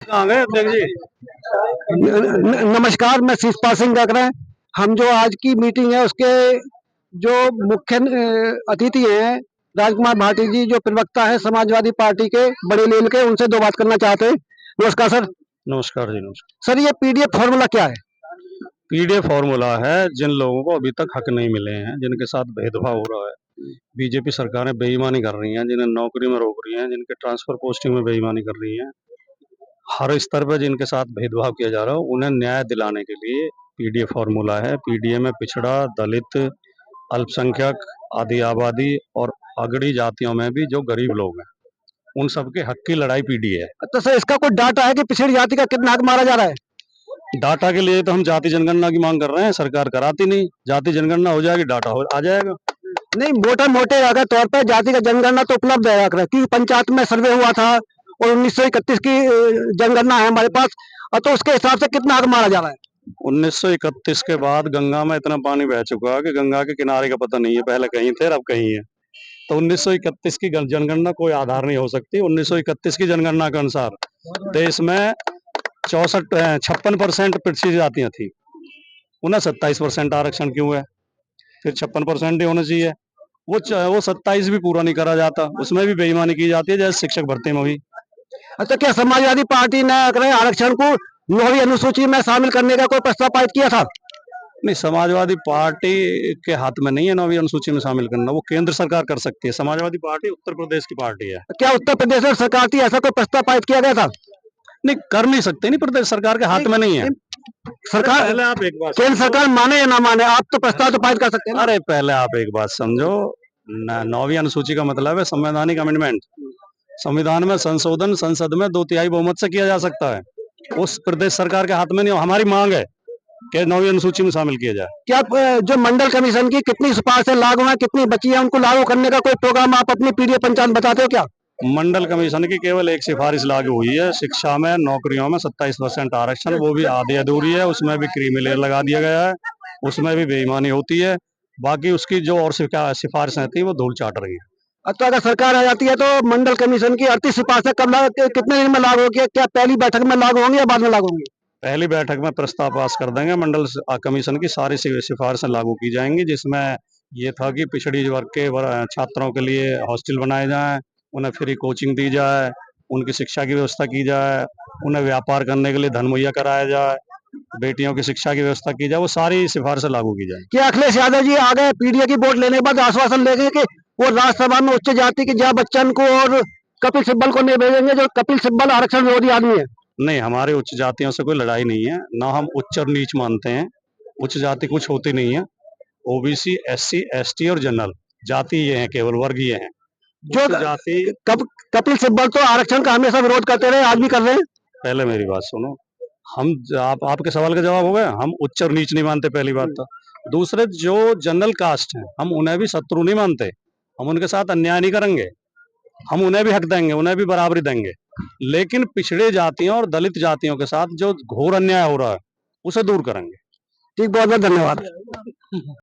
कहाँ गए अध्यक्ष जी? नमस्कार, मैं शिषपाल सिंह काकरे। हम जो आज की मीटिंग है उसके जो मुख्य अतिथि हैं राजकुमार भाटी जी, जो प्रवक्ता है समाजवादी पार्टी के बड़े लेवल के, उनसे दो बात करना चाहते हैं। नमस्कार सर। नमस्कार जी, नमस्कार। सर, ये पीडीएफ फॉर्मूला क्या है? पीडीएफ फॉर्मूला है जिन लोगों को अभी तक हक नहीं मिले हैं, जिनके साथ भेदभाव हो रहा है। बीजेपी सरकारें बेईमानी कर रही हैं, जिन्हें नौकरी में रोक रही हैं, जिनके ट्रांसफर पोस्टिंग में बेईमानी कर रही हैं, हर स्तर पर जिनके साथ भेदभाव किया जा रहा है, उन्हें न्याय दिलाने के लिए पीडीएफ फॉर्मूला है। पीडीए में पिछड़ा, दलित, अल्पसंख्यक, आदि आबादी और अगड़ी जातियों में भी जो गरीब लोग हैं, उन सबके हक की लड़ाई पीडीए है। तो सर, इसका कोई डाटा है कि पिछड़ी जाति का कितना हक मारा जा रहा है? डाटा के लिए तो हम जाति जनगणना की मांग कर रहे हैं, सरकार कराती नहीं। जाति जनगणना हो जाएगी, डाटा आ जाएगा। नहीं, मोटे अगर तौर पर जाति का जनगणना तो उपलब्ध है, क्योंकि पंचायत में सर्वे हुआ था और 1931 की जनगणना है हमारे पास। तो उसके हिसाब से कितना हक मारा जा रहा है? 1931 के बाद गंगा में इतना पानी बह चुका है कि गंगा के किनारे का पता नहीं है, पहले कहीं थे अब कहीं है। तो 1931 की जनगणना कोई आधार नहीं हो सकती। 1931 की जनगणना के अनुसार देश में 56% पिछड़ी जातियां थी। उन्हें 27% आरक्षण क्यों है? फिर 56% ही होना चाहिए। वो 27 भी पूरा नहीं करा जाता, उसमें भी बेईमानी की जाती है, जैसे शिक्षक भर्ती में हुई। अच्छा, क्या समाजवादी पार्टी ने आरक्षण को 9वीं अनुसूची में शामिल करने का कोई प्रस्ताव पारित किया था? नहीं, समाजवादी पार्टी के हाथ में नहीं है 9वीं अनुसूची में शामिल करना, वो केंद्र सरकार कर सकती है। समाजवादी पार्टी उत्तर प्रदेश की पार्टी है। क्या उत्तर प्रदेश सरकार थी, ऐसा कोई प्रस्ताव पारित किया गया था? नहीं, कर नहीं सकते। नहीं, प्रदेश सरकार के हाथ में नहीं है। सरकार, पहले आप एक बात, केंद्र सरकार माने या ना माने, आप तो प्रस्ताव तो पारित कर सकते हैं। अरे पहले आप एक बात समझो। 9वीं अनुसूची का मतलब है संवैधानिक अमेंडमेंट। संविधान में संशोधन संसद में 2/3 बहुमत से किया जा सकता है। उस प्रदेश सरकार के हाथ में नहीं। हमारी मांग है कि 9वीं अनुसूची में शामिल किया जाए। क्या जो मंडल कमीशन की कितनी सिफारिशें लागू हैं, कितनी बची हैं, उनको लागू करने का कोई प्रोग्राम आप अपनी पीडीएफ पंचायत बताते हो क्या? मंडल कमीशन की केवल एक सिफारिश लागू हुई है, शिक्षा में, नौकरियों में 27% आरक्षण, वो भी आधी अधूरी है। उसमें भी क्रीमी लेयर लगा दिया गया है, उसमें भी बेईमानी होती है। बाकी उसकी जो और सिफारिशें थी वो धूल चाट रही है। तो अगर सरकार आ जाती है तो मंडल कमीशन की 38 सिफारिशें कितने दिन में लागू होगी? क्या पहली बैठक में लागू होंगी या बाद में लागू होंगी? पहली बैठक में प्रस्ताव पास कर देंगे, मंडल कमीशन की सारी सिफारिशें लागू की जाएंगी, जिसमें ये था कि पिछड़ी वर्ग के छात्रों के लिए हॉस्टल बनाए जाएं, उन्हें फ्री कोचिंग दी जाए, उनकी शिक्षा की व्यवस्था की जाए, उन्हें व्यापार करने के लिए धन मुहैया कराया जाए, बेटियों की शिक्षा की व्यवस्था की जाए। वो सारी सिफारिशें लागू की जाए। क्या अखिलेश यादव जी आगे पीडीए की वोट लेने के बाद आश्वासन लेंगे कि वो राज्यसभा में उच्च जाति की जया बच्चन को और कपिल सिब्बल को नहीं भेजेंगे, जो कपिल सिब्बल आरक्षण विरोधी आदमी है? नहीं, हमारे उच्च जातियों से कोई लड़ाई नहीं है, ना हम उच्च और नीच मानते हैं। उच्च जाति कुछ होती नहीं है। ओबीसी, एससी, एसटी और जनरल जाति ये हैं, केवल वर्ग ये हैं। जो जाति कपिल सिब्बल तो आरक्षण का हमेशा विरोध करते रहे, आज भी कर रहे हैं। पहले मेरी बात सुनो। हम आपके सवाल का जवाब हो गया। हम उच्च और नीच नहीं मानते, पहली बात तो। दूसरे, जो जनरल कास्ट हैं, हम उन्हें भी शत्रु नहीं मानते। हम उनके साथ अन्याय नहीं करेंगे। हम उन्हें भी हक देंगे, उन्हें भी बराबरी देंगे। लेकिन पिछड़े जातियों और दलित जातियों के साथ जो घोर अन्याय हो रहा है, उसे दूर करेंगे। ठीक, बहुत बहुत धन्यवाद।